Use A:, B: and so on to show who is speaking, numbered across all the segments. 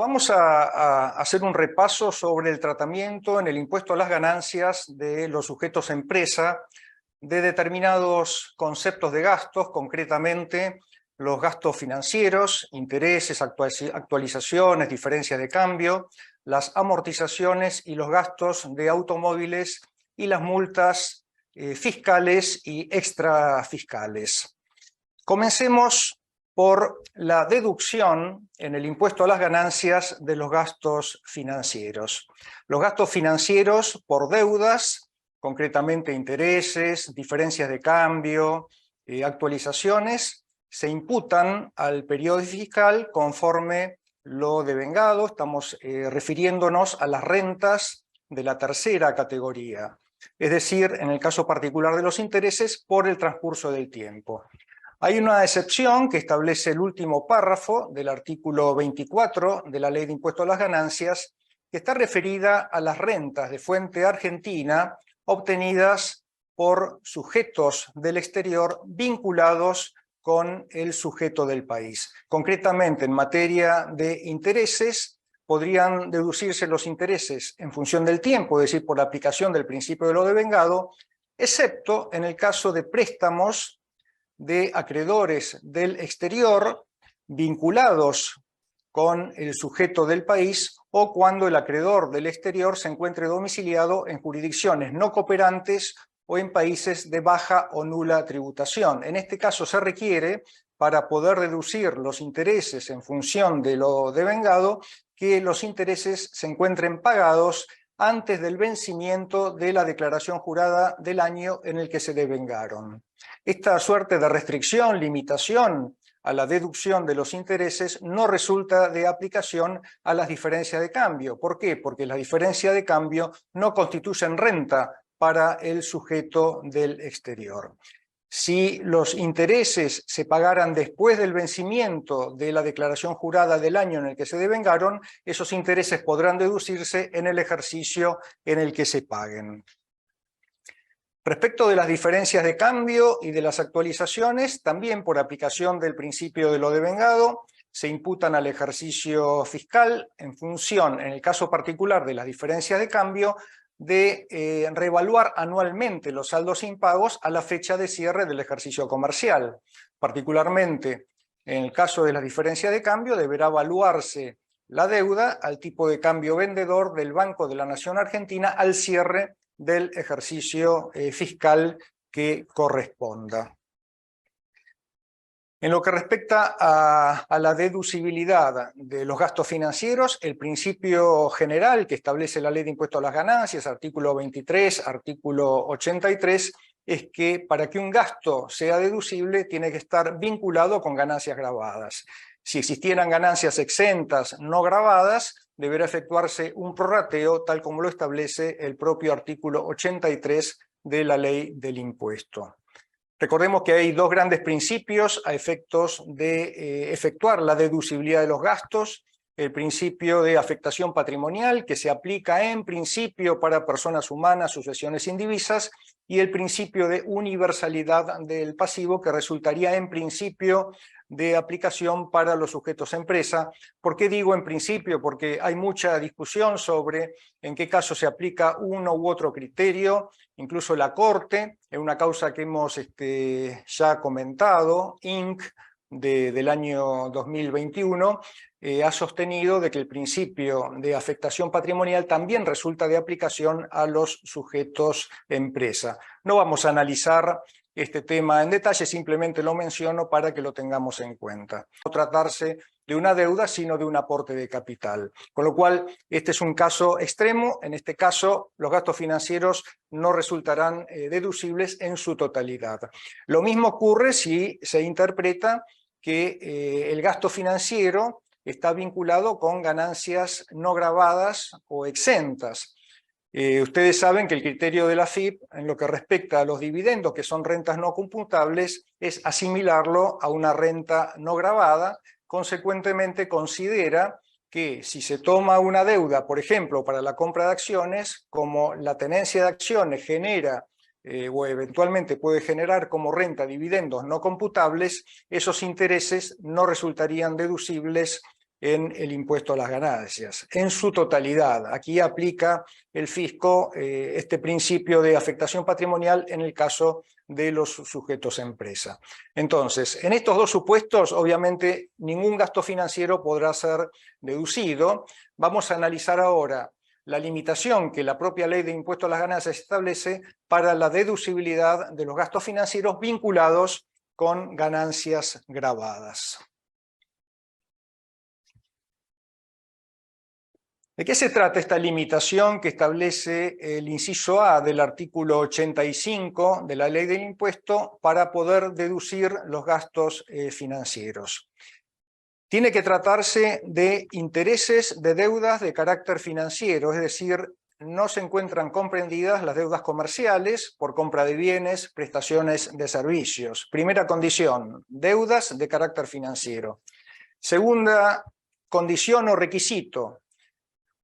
A: Vamos a hacer un repaso sobre el tratamiento en el impuesto a las ganancias de los sujetos empresa de determinados conceptos de gastos, concretamente los gastos financieros, intereses, actualizaciones, diferencias de cambio, las amortizaciones y los gastos de automóviles y las multas fiscales y extrafiscales. Comencemos por la deducción en el impuesto a las ganancias de los gastos financieros. Los gastos financieros por deudas, concretamente intereses, diferencias de cambio, actualizaciones, se imputan al periodo fiscal conforme lo devengado. Estamos refiriéndonos a las rentas de la tercera categoría, es decir, en el caso particular de los intereses, por el transcurso del tiempo. Hay una excepción que establece el último párrafo del artículo 24 de la Ley de Impuesto a las Ganancias, que está referida a las rentas de fuente argentina obtenidas por sujetos del exterior vinculados con el sujeto del país. Concretamente, en materia de intereses, podrían deducirse los intereses en función del tiempo, es decir, por la aplicación del principio de lo devengado, excepto en el caso de préstamos de acreedores del exterior vinculados con el sujeto del país o cuando el acreedor del exterior se encuentre domiciliado en jurisdicciones no cooperantes o en países de baja o nula tributación. En este caso se requiere, para poder deducir los intereses en función de lo devengado, que los intereses se encuentren pagados antes del vencimiento de la declaración jurada del año en el que se devengaron. Esta suerte de restricción, limitación a la deducción de los intereses no resulta de aplicación a las diferencias de cambio. ¿Por qué? Porque las diferencias de cambio no constituyen renta para el sujeto del exterior. Si los intereses se pagaran después del vencimiento de la declaración jurada del año en el que se devengaron, esos intereses podrán deducirse en el ejercicio en el que se paguen. Respecto de las diferencias de cambio y de las actualizaciones, también por aplicación del principio de lo devengado, se imputan al ejercicio fiscal en función, en el caso particular de las diferencias de cambio, de reevaluar anualmente los saldos impagos a la fecha de cierre del ejercicio comercial. Particularmente, en el caso de las diferencias de cambio, deberá evaluarse la deuda al tipo de cambio vendedor del Banco de la Nación Argentina al cierre del ejercicio fiscal que corresponda. En lo que respecta a la deducibilidad de los gastos financieros, el principio general que establece la Ley de Impuesto a las Ganancias, artículo 23, artículo 83, es que para que un gasto sea deducible tiene que estar vinculado con ganancias gravadas. Si existieran ganancias exentas no gravadas, deberá efectuarse un prorrateo tal como lo establece el propio artículo 83 de la Ley del Impuesto. Recordemos que hay dos grandes principios a efectos de efectuar la deducibilidad de los gastos. El principio de afectación patrimonial, que se aplica en principio para personas humanas, sucesiones indivisas, y el principio de universalidad del pasivo, que resultaría en principio de aplicación para los sujetos empresa. ¿Por qué digo en principio? Porque hay mucha discusión sobre en qué caso se aplica uno u otro criterio. Incluso la Corte, en una causa que hemos ya comentado, Inc., del año 2021, ha sostenido de que el principio de afectación patrimonial también resulta de aplicación a los sujetos empresa. No vamos a analizar este tema en detalle, simplemente lo menciono para que lo tengamos en cuenta. No tratarse de una deuda, sino de un aporte de capital. Con lo cual, este es un caso extremo. En este caso, los gastos financieros no resultarán deducibles en su totalidad. Lo mismo ocurre si se interpreta que el gasto financiero está vinculado con ganancias no gravadas o exentas. Ustedes saben que el criterio de la AFIP, en lo que respecta a los dividendos, que son rentas no computables, es asimilarlo a una renta no gravada. Consecuentemente, considera que si se toma una deuda, por ejemplo, para la compra de acciones, como la tenencia de acciones genera o eventualmente puede generar como renta dividendos no computables, esos intereses no resultarían deducibles en el impuesto a las ganancias, en su totalidad. Aquí aplica el fisco este principio de afectación patrimonial en el caso de los sujetos empresa. Entonces, en estos dos supuestos, obviamente, ningún gasto financiero podrá ser deducido. Vamos a analizar ahora la limitación que la propia ley de impuesto a las ganancias establece para la deducibilidad de los gastos financieros vinculados con ganancias gravadas. ¿De qué se trata esta limitación que establece el inciso A del artículo 85 de la ley del impuesto para poder deducir los gastos financieros? Tiene que tratarse de intereses de deudas de carácter financiero, es decir, no se encuentran comprendidas las deudas comerciales por compra de bienes, prestaciones de servicios. Primera condición, deudas de carácter financiero. Segunda condición o requisito,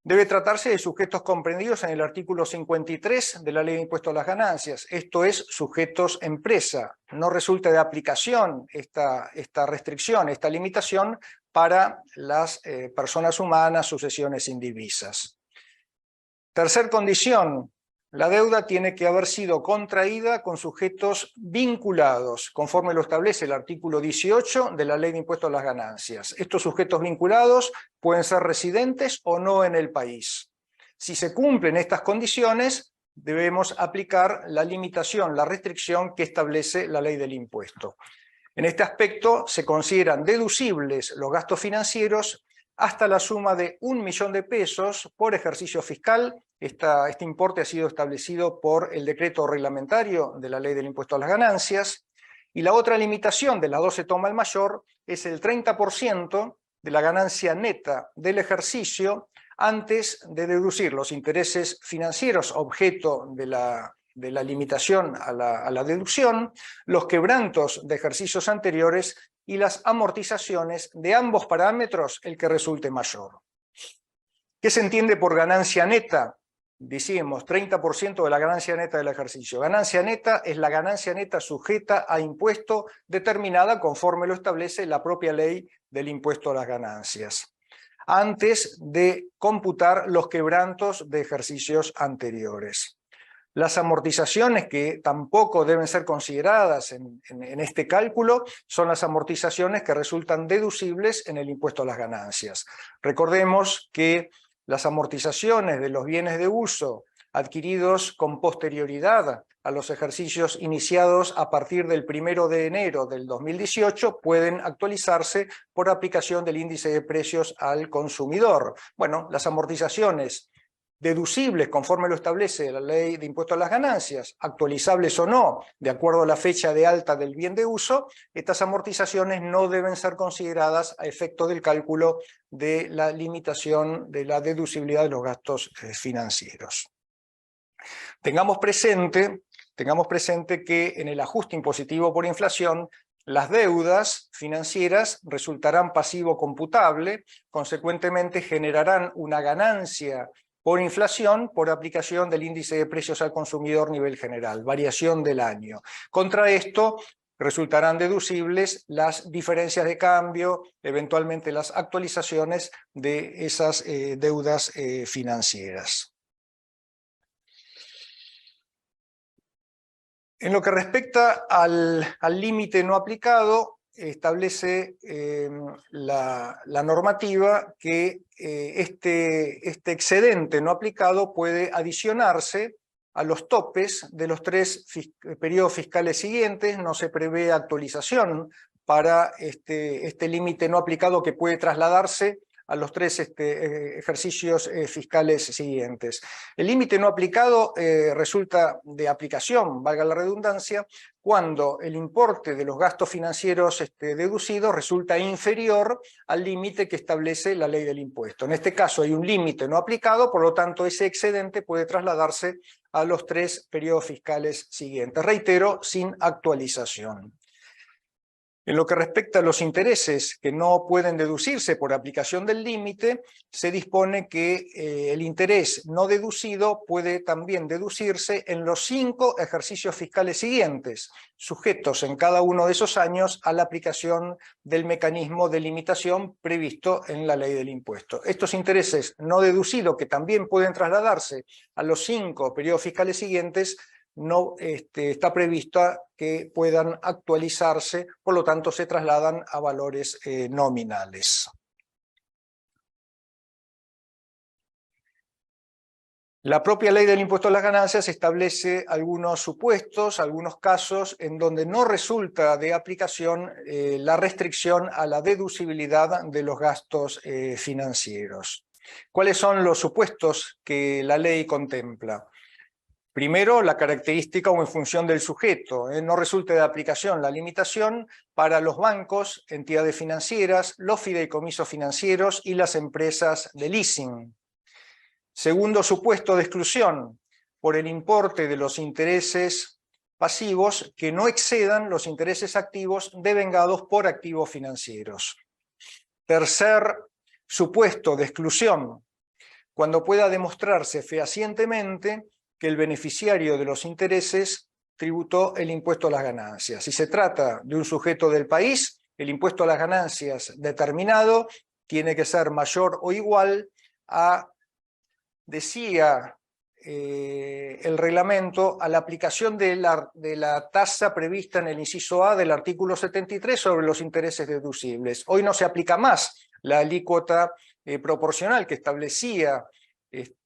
A: debe tratarse de sujetos comprendidos en el artículo 53 de la Ley de Impuesto a las Ganancias, esto es, sujetos empresa. No resulta de aplicación esta restricción, esta limitación para las personas humanas, sucesiones indivisas. Tercer condición, la deuda tiene que haber sido contraída con sujetos vinculados, conforme lo establece el artículo 18 de la Ley de Impuesto a las Ganancias. Estos sujetos vinculados pueden ser residentes o no en el país. Si se cumplen estas condiciones, debemos aplicar la limitación, la restricción que establece la Ley del Impuesto. En este aspecto se consideran deducibles los gastos financieros hasta la suma de 1 millón de pesos por ejercicio fiscal. Este importe ha sido establecido por el decreto reglamentario de la Ley del Impuesto a las Ganancias. Y la otra limitación de las 12 toma el mayor es el 30% de la ganancia neta del ejercicio antes de deducir los intereses financieros objeto de la limitación a la deducción, los quebrantos de ejercicios anteriores y las amortizaciones de ambos parámetros, el que resulte mayor. ¿Qué se entiende por ganancia neta? Decimos 30% de la ganancia neta del ejercicio. Ganancia neta es la ganancia neta sujeta a impuesto determinada conforme lo establece la propia ley del impuesto a las ganancias, antes de computar los quebrantos de ejercicios anteriores. Las amortizaciones que tampoco deben ser consideradas en este cálculo son las amortizaciones que resultan deducibles en el impuesto a las ganancias. Recordemos que las amortizaciones de los bienes de uso adquiridos con posterioridad a los ejercicios iniciados a partir del 1 de enero del 2018 pueden actualizarse por aplicación del índice de precios al consumidor. Bueno, las amortizaciones deducibles conforme lo establece la Ley de Impuesto a las Ganancias, actualizables o no, de acuerdo a la fecha de alta del bien de uso, estas amortizaciones no deben ser consideradas a efecto del cálculo de la limitación de la deducibilidad de los gastos financieros. Tengamos presente que en el ajuste impositivo por inflación, las deudas financieras resultarán pasivo computable, consecuentemente generarán una ganancia por inflación por aplicación del índice de precios al consumidor nivel general, variación del año. Contra esto resultarán deducibles las diferencias de cambio, eventualmente las actualizaciones de esas deudas financieras. En lo que respecta al límite no aplicado, establece la normativa que este excedente no aplicado puede adicionarse a los topes de los 3 periodos fiscales siguientes. No se prevé actualización para este límite no aplicado que puede trasladarse a los 3 ejercicios fiscales siguientes. El límite no aplicado resulta de aplicación, valga la redundancia, cuando el importe de los gastos financieros deducidos resulta inferior al límite que establece la ley del impuesto. En este caso hay un límite no aplicado, por lo tanto ese excedente puede trasladarse a los 3 periodos fiscales siguientes. Reitero, sin actualización. En lo que respecta a los intereses que no pueden deducirse por aplicación del límite, se dispone que el interés no deducido puede también deducirse en los 5 ejercicios fiscales siguientes, sujetos en cada uno de esos años a la aplicación del mecanismo de limitación previsto en la ley del impuesto. Estos intereses no deducidos, que también pueden trasladarse a los 5 periodos fiscales siguientes, no está prevista que puedan actualizarse, por lo tanto se trasladan a valores nominales. La propia ley del impuesto a las ganancias establece algunos supuestos, algunos casos en donde no resulta de aplicación la restricción a la deducibilidad de los gastos financieros. ¿Cuáles son los supuestos que la ley contempla? Primero, la característica o en función del sujeto. No resulta de aplicación la limitación para los bancos, entidades financieras, los fideicomisos financieros y las empresas de leasing. Segundo supuesto de exclusión, por el importe de los intereses pasivos que no excedan los intereses activos devengados por activos financieros. Tercer supuesto de exclusión, cuando pueda demostrarse fehacientemente que el beneficiario de los intereses tributó el impuesto a las ganancias. Si se trata de un sujeto del país, el impuesto a las ganancias determinado tiene que ser mayor o igual a, decía el reglamento, a la aplicación de la tasa prevista en el inciso A del artículo 73 sobre los intereses deducibles. Hoy no se aplica más la alícuota proporcional que establecía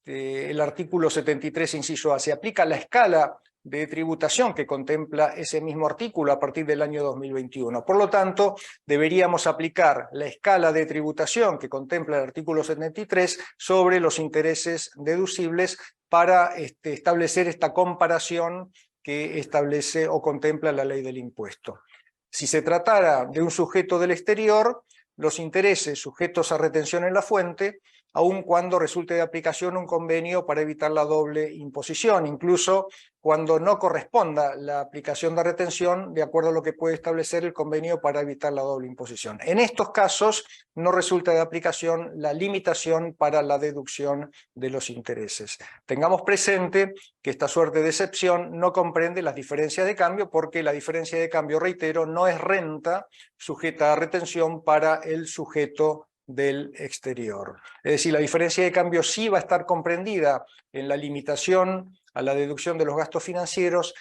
A: el artículo 73, inciso A. Se aplica la escala de tributación que contempla ese mismo artículo a partir del año 2021. Por lo tanto, deberíamos aplicar la escala de tributación que contempla el artículo 73 sobre los intereses deducibles para establecer esta comparación que establece o contempla la ley del impuesto. Si se tratara de un sujeto del exterior, los intereses sujetos a retención en la fuente, aun cuando resulte de aplicación un convenio para evitar la doble imposición, incluso cuando no corresponda la aplicación de retención de acuerdo a lo que puede establecer el convenio para evitar la doble imposición. En estos casos no resulta de aplicación la limitación para la deducción de los intereses. Tengamos presente que esta suerte de excepción no comprende las diferencias de cambio, porque la diferencia de cambio, reitero, no es renta sujeta a retención para el sujeto del exterior. Es decir, la diferencia de cambio sí va a estar comprendida en la limitación a la deducción de los gastos financieros,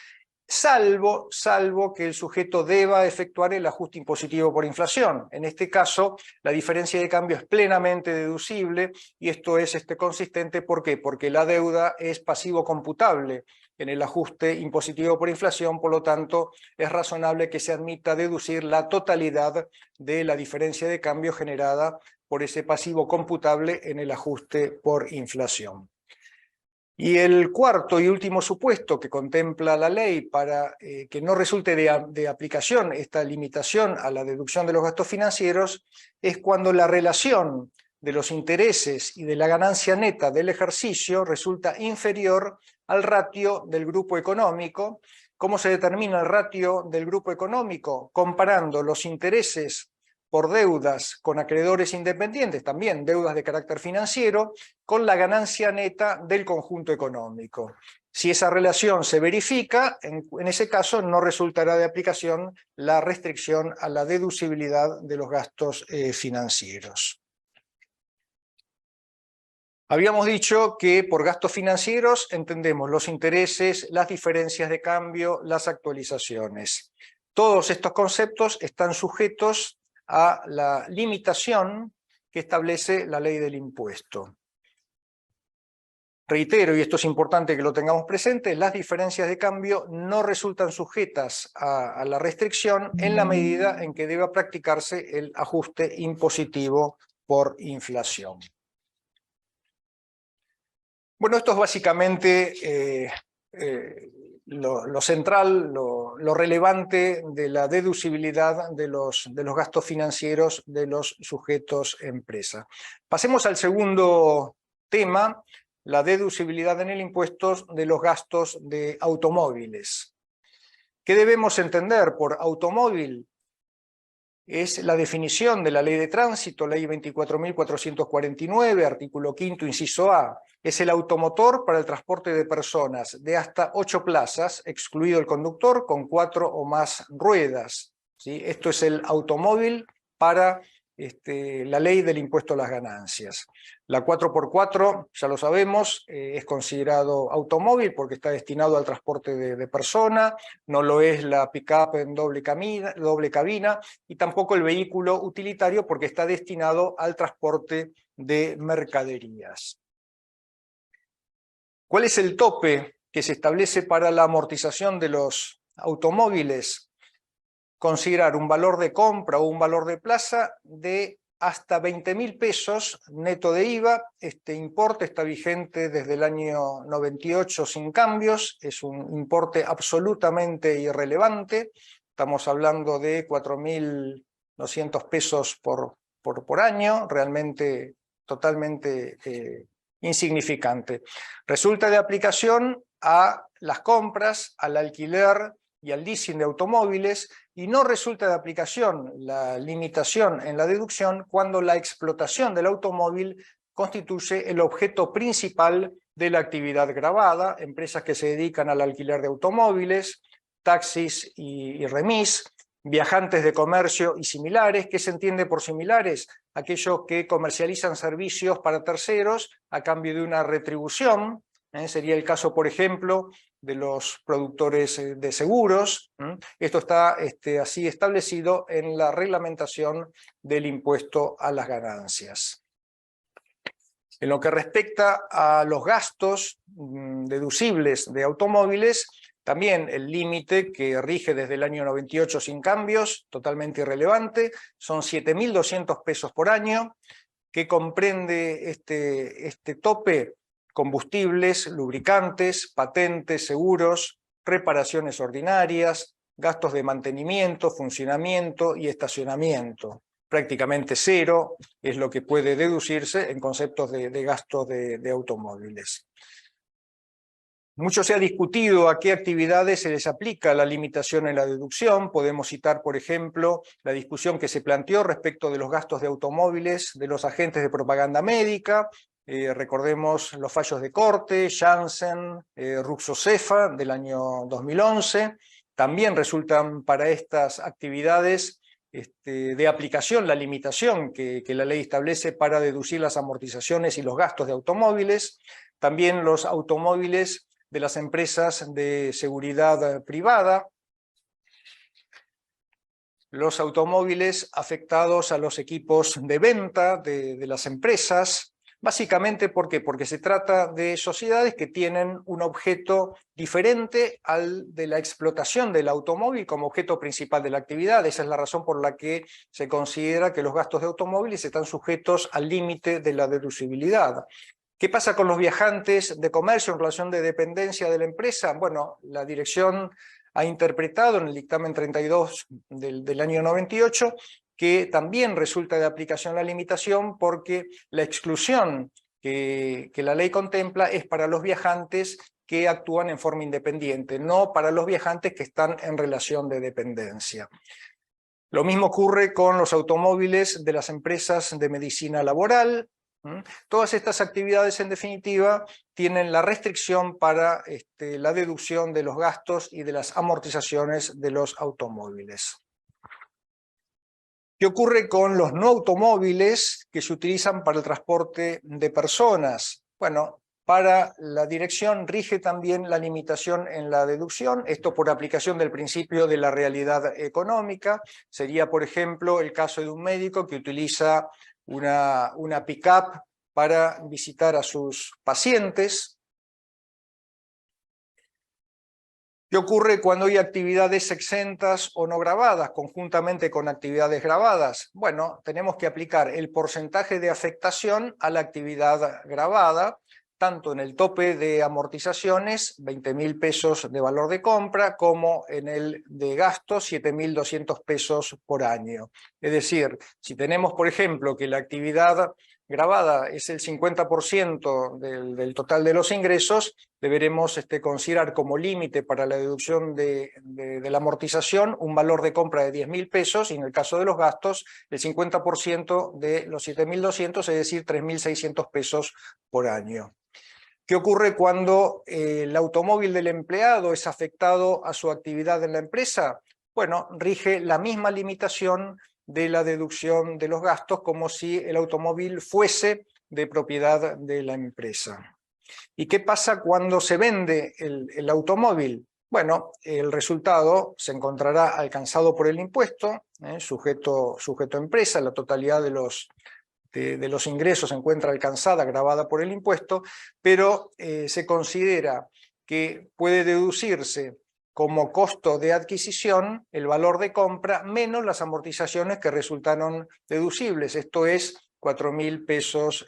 A: salvo que el sujeto deba efectuar el ajuste impositivo por inflación. En este caso, la diferencia de cambio es plenamente deducible y esto es consistente. ¿Por qué? Porque la deuda es pasivo computable en el ajuste impositivo por inflación, por lo tanto, es razonable que se admita deducir la totalidad de la diferencia de cambio generada por ese pasivo computable en el ajuste por inflación. Y el cuarto y último supuesto que contempla la ley para que no resulte de aplicación esta limitación a la deducción de los gastos financieros es cuando la relación de los intereses y de la ganancia neta del ejercicio resulta inferior al ratio del grupo económico. ¿Cómo se determina el ratio del grupo económico? Comparando los intereses por deudas con acreedores independientes, también deudas de carácter financiero, con la ganancia neta del conjunto económico. Si esa relación se verifica, en ese caso no resultará de aplicación la restricción a la deducibilidad de los gastos financieros. Habíamos dicho que por gastos financieros entendemos los intereses, las diferencias de cambio, las actualizaciones. Todos estos conceptos están sujetos a la limitación que establece la ley del impuesto. Reitero, y esto es importante que lo tengamos presente, las diferencias de cambio no resultan sujetas a la restricción en la medida en que deba practicarse el ajuste impositivo por inflación. Bueno, esto es básicamente lo central, lo relevante de la deducibilidad de los gastos financieros de los sujetos empresa. Pasemos al segundo tema, la deducibilidad en el impuesto de los gastos de automóviles. ¿Qué debemos entender por automóvil? es la definición de la Ley de Tránsito, Ley 24.449, artículo 5º, inciso A. Es el automotor para el transporte de personas de hasta 8 plazas, excluido el conductor, con 4 o más ruedas. ¿Sí? Esto es el automóvil para la ley del impuesto a las ganancias. La 4x4, ya lo sabemos, es considerado automóvil porque está destinado al transporte de persona, no lo es la pick-up en doble cabina, y tampoco el vehículo utilitario porque está destinado al transporte de mercaderías. ¿Cuál es el tope que se establece para la amortización de los automóviles? Considerar un valor de compra o un valor de plaza de hasta 20.000 pesos neto de IVA. Este importe está vigente desde el año 98 sin cambios, es un importe absolutamente irrelevante, estamos hablando de 4.200 pesos por año, realmente totalmente insignificante. Resulta de aplicación a las compras, al alquiler y al leasing de automóviles, y no resulta de aplicación la limitación en la deducción cuando la explotación del automóvil constituye el objeto principal de la actividad gravada, empresas que se dedican al alquiler de automóviles, taxis y remis, viajantes de comercio y similares. ¿Qué se entiende por similares? Aquellos que comercializan servicios para terceros a cambio de una retribución. Sería el caso, por ejemplo, de los productores de seguros. Esto está así establecido en la reglamentación del impuesto a las ganancias. En lo que respecta a los gastos deducibles de automóviles, también el límite que rige desde el año 98 sin cambios, totalmente irrelevante, son 7.200 pesos por año, que comprende este tope: combustibles, lubricantes, patentes, seguros, reparaciones ordinarias, gastos de mantenimiento, funcionamiento y estacionamiento. Prácticamente cero es lo que puede deducirse en conceptos de gastos de automóviles. Mucho se ha discutido a qué actividades se les aplica la limitación en la deducción. Podemos citar, por ejemplo, la discusión que se planteó respecto de los gastos de automóviles de los agentes de propaganda médica. Recordemos los fallos de corte, Janssen, Ruxocefa del año 2011. También resultan para estas actividades de aplicación la limitación que la ley establece para deducir las amortizaciones y los gastos de automóviles. También los automóviles de las empresas de seguridad privada, los automóviles afectados a los equipos de venta de las empresas. Básicamente, ¿por qué? Porque se trata de sociedades que tienen un objeto diferente al de la explotación del automóvil como objeto principal de la actividad. Esa es la razón por la que se considera que los gastos de automóviles están sujetos al límite de la deducibilidad. ¿Qué pasa con los viajantes de comercio en relación de dependencia de la empresa? Bueno, la dirección ha interpretado en el dictamen 32 del año 98 que también resulta de aplicación la limitación porque la exclusión que la ley contempla es para los viajantes que actúan en forma independiente, no para los viajantes que están en relación de dependencia. Lo mismo ocurre con los automóviles de las empresas de medicina laboral. Todas estas actividades, en definitiva, tienen la restricción para la deducción de los gastos y de las amortizaciones de los automóviles. ¿Qué ocurre con los no automóviles que se utilizan para el transporte de personas? Bueno, para la dirección rige también la limitación en la deducción, esto por aplicación del principio de la realidad económica. Sería, por ejemplo, el caso de un médico que utiliza una pick-up para visitar a sus pacientes. ¿Qué ocurre cuando hay actividades exentas o no gravadas, conjuntamente con actividades gravadas? Bueno, tenemos que aplicar el porcentaje de afectación a la actividad gravada, tanto en el tope de amortizaciones, 20.000 pesos de valor de compra, como en el de gastos, 7.200 pesos por año. Es decir, si tenemos, por ejemplo, que la actividad gravada es el 50% del total de los ingresos, deberemos considerar como límite para la deducción de la amortización un valor de compra de 10.000 pesos y en el caso de los gastos el 50% de los 7.200, es decir, 3.600 pesos por año. ¿Qué ocurre cuando el automóvil del empleado es afectado a su actividad en la empresa? Bueno, rige la misma limitación de la deducción de los gastos como si el automóvil fuese de propiedad de la empresa. ¿Y qué pasa cuando se vende el automóvil? Bueno, el resultado se encontrará alcanzado por el impuesto, sujeto a empresa, la totalidad de los ingresos se encuentra alcanzada, gravada por el impuesto, pero se considera que puede deducirse como costo de adquisición el valor de compra menos las amortizaciones que resultaron deducibles, esto es 4.000 pesos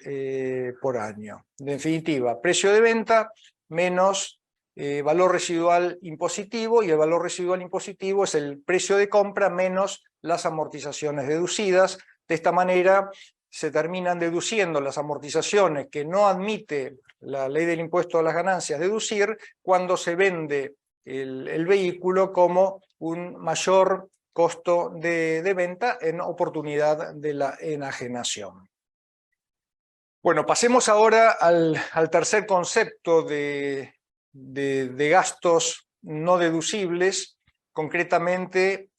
A: por año. En definitiva, precio de venta menos valor residual impositivo, y el valor residual impositivo es el precio de compra menos las amortizaciones deducidas. De esta manera se terminan deduciendo las amortizaciones que no admite la ley del impuesto a las ganancias deducir cuando se vende el vehículo como un mayor costo de venta en oportunidad de la enajenación. Bueno, pasemos ahora al tercer concepto de gastos no deducibles, concretamente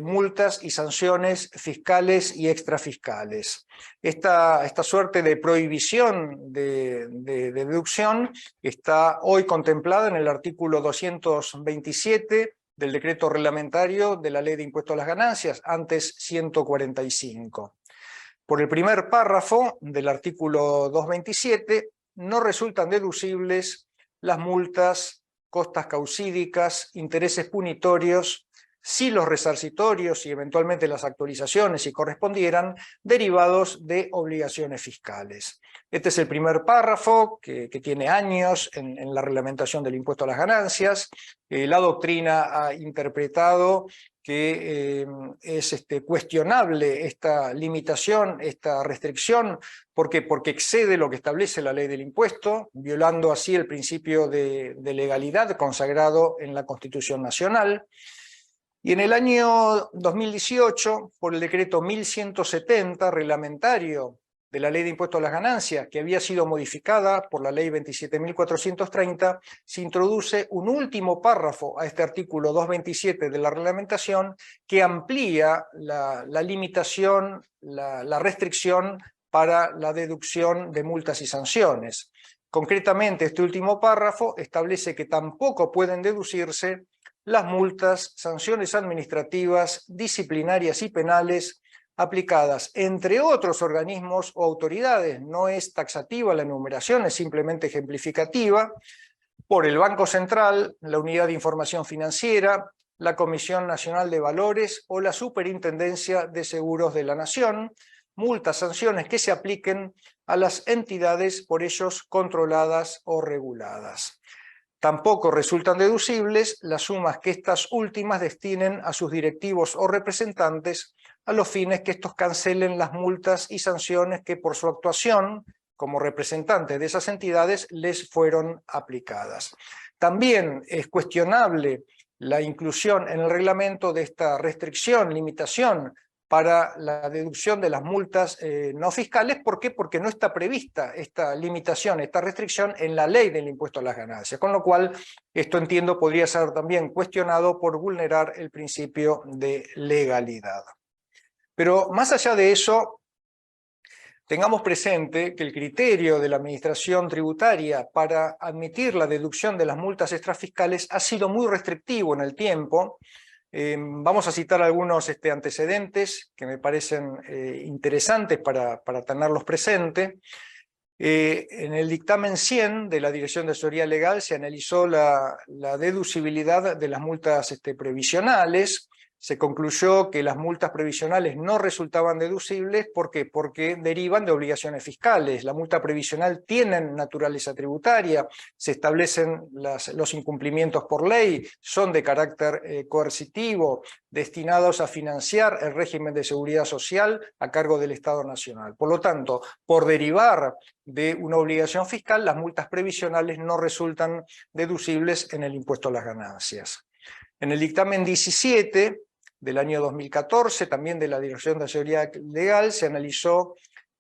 A: multas y sanciones fiscales y extrafiscales. Esta suerte de prohibición de deducción está hoy contemplada en el artículo 227 del decreto reglamentario de la Ley de Impuesto a las Ganancias, antes 145. Por el primer párrafo del artículo 227 no resultan deducibles las multas, costas causídicas, intereses punitorios, si los resarcitorios y eventualmente las actualizaciones, si correspondieran, derivados de obligaciones fiscales. Este es el primer párrafo que tiene años en la reglamentación del impuesto a las ganancias. La doctrina ha interpretado que es cuestionable esta limitación, esta restricción. ¿Por qué? Porque excede lo que establece la ley del impuesto, violando así el principio de legalidad consagrado en la Constitución Nacional. Y en el año 2018, por el decreto 1170, reglamentario de la Ley de Impuesto a las Ganancias, que había sido modificada por la Ley 27.430, se introduce un último párrafo a este artículo 227 de la reglamentación que amplía la limitación, la restricción para la deducción de multas y sanciones. Concretamente, este último párrafo establece que tampoco pueden deducirse las multas, sanciones administrativas, disciplinarias y penales aplicadas entre otros organismos o autoridades. No es taxativa la enumeración, es simplemente ejemplificativa, por el Banco Central, la Unidad de Información Financiera, la Comisión Nacional de Valores o la Superintendencia de Seguros de la Nación, multas, sanciones que se apliquen a las entidades por ellos controladas o reguladas. Tampoco resultan deducibles las sumas que estas últimas destinen a sus directivos o representantes a los fines que estos cancelen las multas y sanciones que por su actuación como representantes de esas entidades les fueron aplicadas. También es cuestionable la inclusión en el reglamento de esta restricción, limitación para la deducción de las multas no fiscales. ¿Por qué? Porque no está prevista esta limitación, esta restricción en la ley del impuesto a las ganancias, con lo cual esto, entiendo, podría ser también cuestionado por vulnerar el principio de legalidad. Pero más allá de eso, tengamos presente que el criterio de la Administración Tributaria para admitir la deducción de las multas extrafiscales ha sido muy restrictivo en el tiempo. Vamos a citar algunos antecedentes que me parecen interesantes para tenerlos presentes. En el dictamen 100 de la Dirección de Asesoría Legal se analizó la deducibilidad de las multas previsionales, se concluyó que las multas previsionales no resultaban deducibles. ¿Por qué? Porque derivan de obligaciones fiscales. La multa previsional tiene naturaleza tributaria, se establecen los incumplimientos por ley, son de carácter coercitivo, destinados a financiar el régimen de seguridad social a cargo del Estado Nacional. Por lo tanto, por derivar de una obligación fiscal, las multas previsionales no resultan deducibles en el impuesto a las ganancias. En el dictamen 17 del año 2014, también de la Dirección de Seguridad Legal, se analizó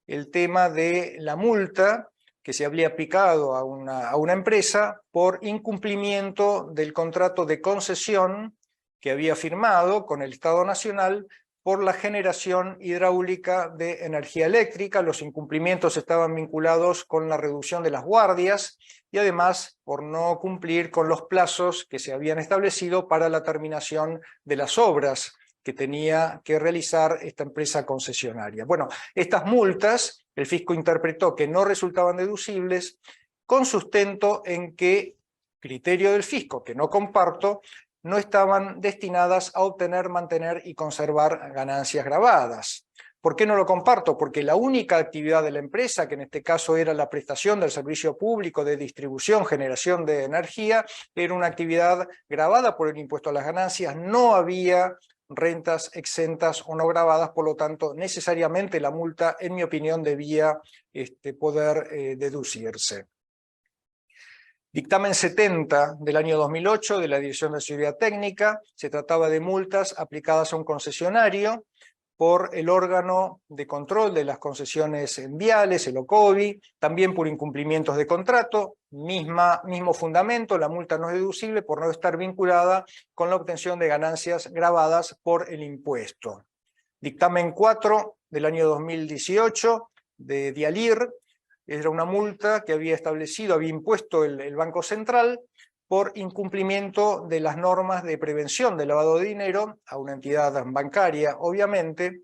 A: el tema de la multa que se habría aplicado a una empresa por incumplimiento del contrato de concesión que había firmado con el Estado Nacional por la generación hidráulica de energía eléctrica. Los incumplimientos estaban vinculados con la reducción de las guardias y además por no cumplir con los plazos que se habían establecido para la terminación de las obras que tenía que realizar esta empresa concesionaria. Bueno, estas multas el fisco interpretó que no resultaban deducibles con sustento en que, criterio del fisco que no comparto, no estaban destinadas a obtener, mantener y conservar ganancias gravadas. ¿Por qué no lo comparto? Porque la única actividad de la empresa, que en este caso era la prestación del servicio público de distribución, generación de energía, era una actividad gravada por el impuesto a las ganancias, no había rentas exentas o no gravadas, por lo tanto, necesariamente la multa, en mi opinión, debía poder deducirse. Dictamen 70 del año 2008 de la Dirección de Seguridad Técnica, se trataba de multas aplicadas a un concesionario por el órgano de control de las concesiones viales, el OCOVI, también por incumplimientos de contrato, mismo fundamento, la multa no es deducible por no estar vinculada con la obtención de ganancias gravadas por el impuesto. Dictamen 4 del año 2018 de Dialir, era una multa que había impuesto el Banco Central por incumplimiento de las normas de prevención del lavado de dinero a una entidad bancaria, obviamente.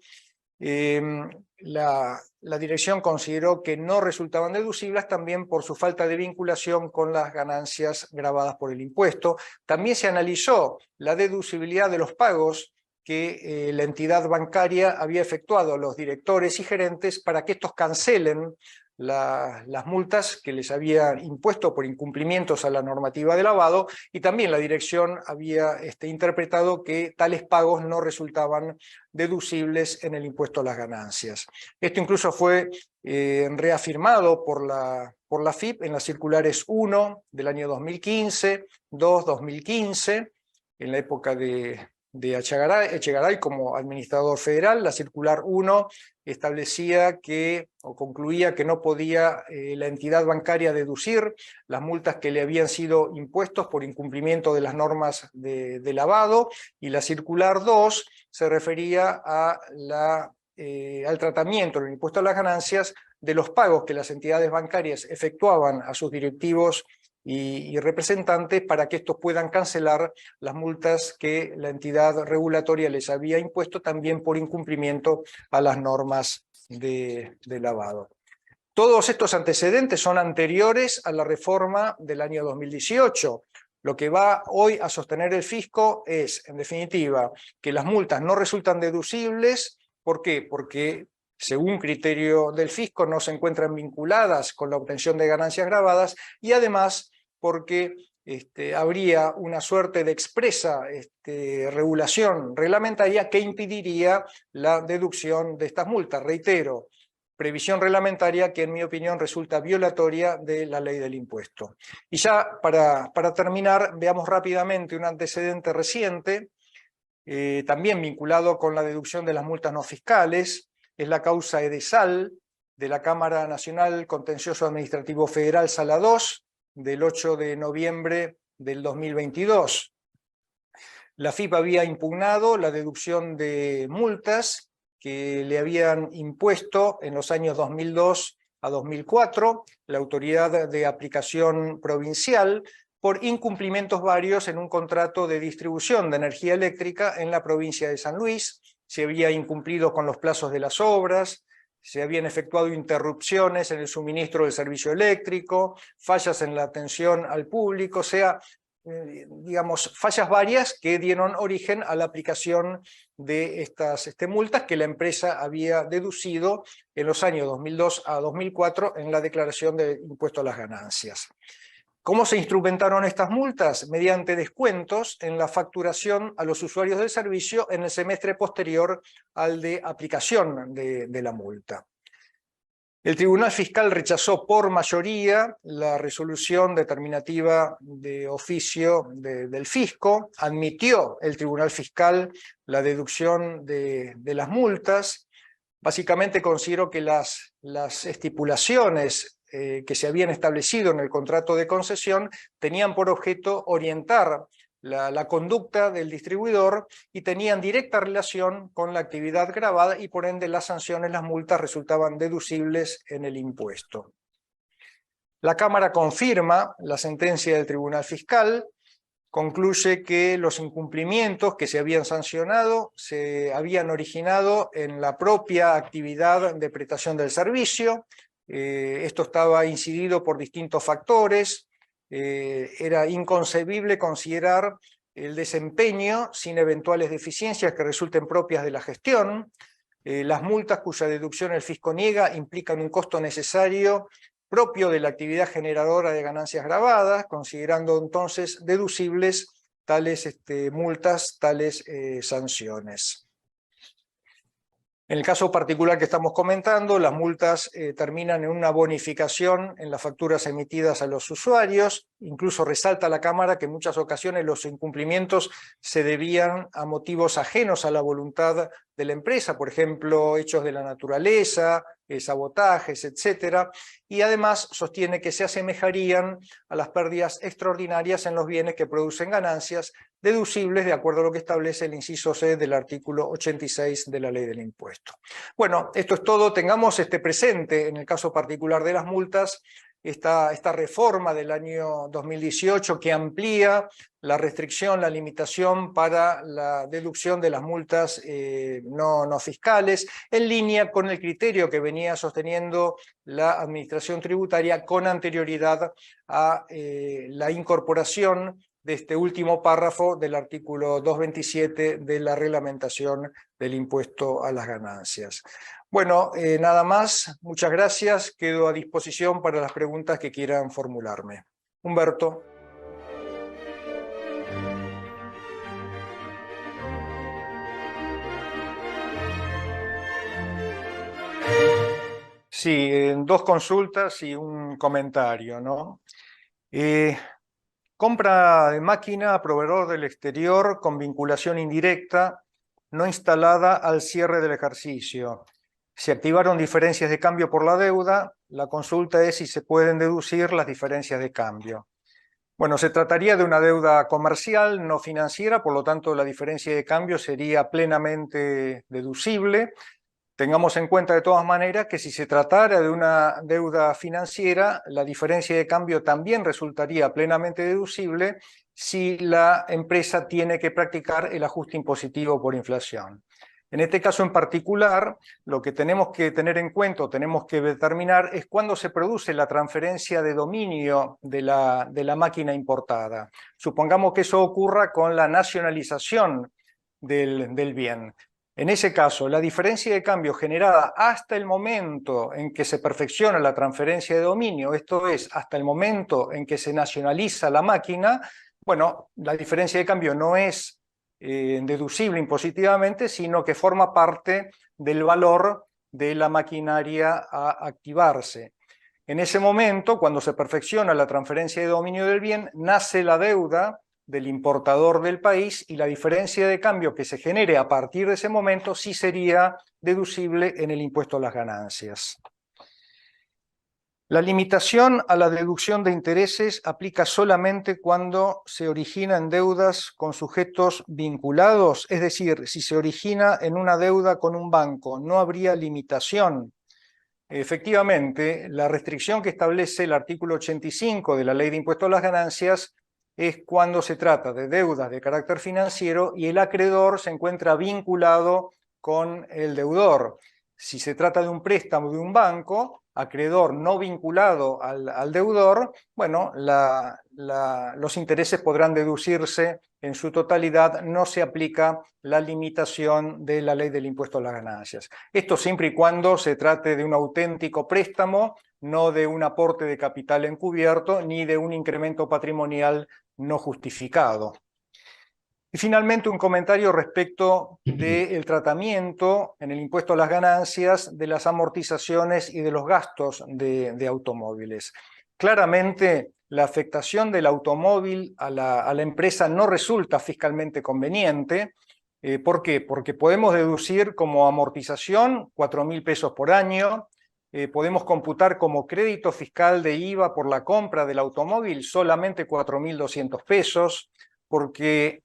A: La dirección consideró que no resultaban deducibles también por su falta de vinculación con las ganancias gravadas por el impuesto. También se analizó la deducibilidad de los pagos que la entidad bancaria había efectuado a los directores y gerentes para que estos cancelen las multas que les había impuesto por incumplimientos a la normativa de lavado, y también la dirección había interpretado que tales pagos no resultaban deducibles en el impuesto a las ganancias. Esto incluso fue reafirmado por la FIP en las circulares 1 del año 2015, 2, 2015, en la época de Echegaray como administrador federal. La circular 1 establecía o concluía que no podía la entidad bancaria deducir las multas que le habían sido impuestos por incumplimiento de las normas de lavado, y la circular 2 se refería al tratamiento del impuesto a las ganancias de los pagos que las entidades bancarias efectuaban a sus directivos y representantes para que estos puedan cancelar las multas que la entidad regulatoria les había impuesto también por incumplimiento a las normas de lavado. Todos estos antecedentes son anteriores a la reforma del año 2018. Lo que va hoy a sostener el fisco es, en definitiva, que las multas no resultan deducibles. ¿Por qué? Porque, según criterio del fisco, no se encuentran vinculadas con la obtención de ganancias gravadas, y además porque habría una suerte de expresa regulación reglamentaria que impediría la deducción de estas multas. Reitero, previsión reglamentaria que en mi opinión resulta violatoria de la ley del impuesto. Y ya para terminar, veamos rápidamente un antecedente reciente, también vinculado con la deducción de las multas no fiscales. Es la causa Edesal de la Cámara Nacional Contencioso Administrativo Federal Sala 2 del 8 de noviembre del 2022. La FIP había impugnado la deducción de multas que le habían impuesto en los años 2002 a 2004 la Autoridad de Aplicación Provincial por incumplimientos varios en un contrato de distribución de energía eléctrica en la provincia de San Luis. Se había incumplido con los plazos de las obras, se habían efectuado interrupciones en el suministro del servicio eléctrico, fallas en la atención al público. O sea, digamos, fallas varias que dieron origen a la aplicación de estas multas que la empresa había deducido en los años 2002 a 2004 en la declaración de impuesto a las ganancias. ¿Cómo se instrumentaron estas multas? Mediante descuentos en la facturación a los usuarios del servicio en el semestre posterior al de aplicación de la multa. El Tribunal Fiscal rechazó por mayoría la resolución determinativa de oficio del fisco, admitió el Tribunal Fiscal la deducción de las multas. Básicamente considero que las estipulaciones que se habían establecido en el contrato de concesión tenían por objeto orientar la conducta del distribuidor y tenían directa relación con la actividad gravada y por ende las sanciones, las multas resultaban deducibles en el impuesto. La Cámara confirma la sentencia del Tribunal Fiscal, concluye que los incumplimientos que se habían sancionado se habían originado en la propia actividad de prestación del servicio. Esto estaba incidido por distintos factores. Era inconcebible considerar el desempeño sin eventuales deficiencias que resulten propias de la gestión. Las multas cuya deducción el fisco niega implican un costo necesario propio de la actividad generadora de ganancias gravadas, considerando entonces deducibles tales multas, tales sanciones. En el caso particular que estamos comentando, las multas terminan en una bonificación en las facturas emitidas a los usuarios. Incluso resalta la Cámara que en muchas ocasiones los incumplimientos se debían a motivos ajenos a la voluntad de la empresa, por ejemplo, hechos de la naturaleza, sabotajes, etc. Y además sostiene que se asemejarían a las pérdidas extraordinarias en los bienes que producen ganancias, deducibles de acuerdo a lo que establece el inciso C del artículo 86 de la Ley del Impuesto. Bueno, esto es todo. Tengamos presente, en el caso particular de las multas, esta reforma del año 2018 que amplía la restricción, la limitación para la deducción de las multas no fiscales, en línea con el criterio que venía sosteniendo la Administración Tributaria con anterioridad a la incorporación de este último párrafo del artículo 227 de la reglamentación del impuesto a las ganancias. Bueno, nada más, muchas gracias, quedo a disposición para las preguntas que quieran formularme. Humberto. Sí, dos consultas y un comentario, ¿no? Compra de máquina a proveedor del exterior con vinculación indirecta, no instalada al cierre del ejercicio. Se activaron diferencias de cambio por la deuda. La consulta es si se pueden deducir las diferencias de cambio. Bueno, se trataría de una deuda comercial, no financiera, por lo tanto la diferencia de cambio sería plenamente deducible. Tengamos en cuenta de todas maneras que si se tratara de una deuda financiera, la diferencia de cambio también resultaría plenamente deducible si la empresa tiene que practicar el ajuste impositivo por inflación. En este caso en particular, lo que tenemos que tener en cuenta o tenemos que determinar es cuándo se produce la transferencia de dominio de la máquina importada. Supongamos que eso ocurra con la nacionalización del bien. En ese caso, la diferencia de cambio generada hasta el momento en que se perfecciona la transferencia de dominio, esto es, hasta el momento en que se nacionaliza la máquina, bueno, la diferencia de cambio no es deducible impositivamente, sino que forma parte del valor de la maquinaria a activarse. En ese momento, cuando se perfecciona la transferencia de dominio del bien, nace la deuda del importador del país y la diferencia de cambio que se genere a partir de ese momento sí sería deducible en el impuesto a las ganancias. La limitación a la deducción de intereses aplica solamente cuando se originan deudas con sujetos vinculados, es decir, si se origina en una deuda con un banco, no habría limitación. Efectivamente, la restricción que establece el artículo 85 de la Ley de Impuesto a las Ganancias es cuando se trata de deudas de carácter financiero y el acreedor se encuentra vinculado con el deudor. Si se trata de un préstamo de un banco, acreedor no vinculado al deudor, bueno, los intereses podrán deducirse en su totalidad, no se aplica la limitación de la ley del impuesto a las ganancias. Esto siempre y cuando se trate de un auténtico préstamo, no de un aporte de capital encubierto, ni de un incremento patrimonial no justificado. Y finalmente un comentario respecto del tratamiento en el impuesto a las ganancias de las amortizaciones y de los gastos de automóviles. Claramente la afectación del automóvil a la empresa no resulta fiscalmente conveniente. ¿Por qué? Porque podemos deducir como amortización 4.000 pesos por año, podemos computar como crédito fiscal de IVA por la compra del automóvil solamente 4.200 pesos, porque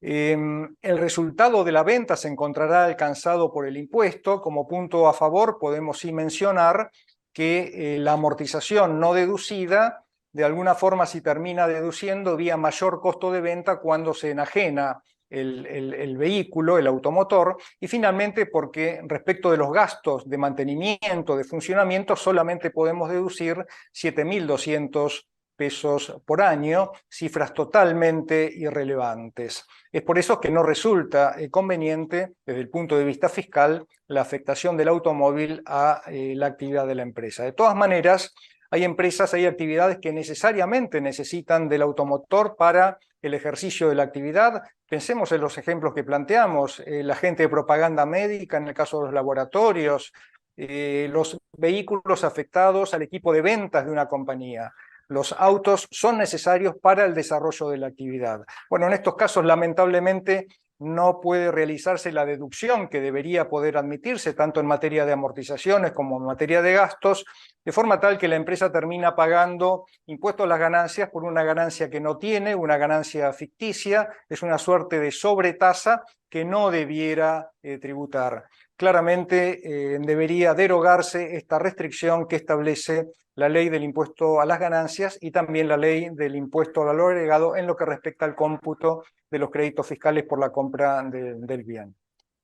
A: el resultado de la venta se encontrará alcanzado por el impuesto. Como punto a favor podemos sí mencionar que la amortización no deducida de alguna forma sí termina deduciendo vía mayor costo de venta cuando se enajena el vehículo, el automotor, y finalmente porque respecto de los gastos de mantenimiento, de funcionamiento, solamente podemos deducir 7.200 pesos por año, cifras totalmente irrelevantes. Es por eso que no resulta conveniente, desde el punto de vista fiscal, la afectación del automóvil a la actividad de la empresa. De todas maneras, hay empresas, hay actividades que necesariamente necesitan del automotor para el ejercicio de la actividad. Pensemos en los ejemplos que planteamos, la gente de propaganda médica, en el caso de los laboratorios, los vehículos afectados al equipo de ventas de una compañía. Los autos son necesarios para el desarrollo de la actividad. Bueno, en estos casos, lamentablemente, no puede realizarse la deducción que debería poder admitirse, tanto en materia de amortizaciones como en materia de gastos, de forma tal que la empresa termina pagando impuestos a las ganancias por una ganancia que no tiene, una ganancia ficticia, es una suerte de sobretasa que no debiera tributar. Claramente debería derogarse esta restricción que establece la ley del impuesto a las ganancias y también la ley del impuesto al valor agregado en lo que respecta al cómputo de los créditos fiscales por la compra del bien.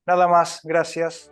A: Nada más, gracias.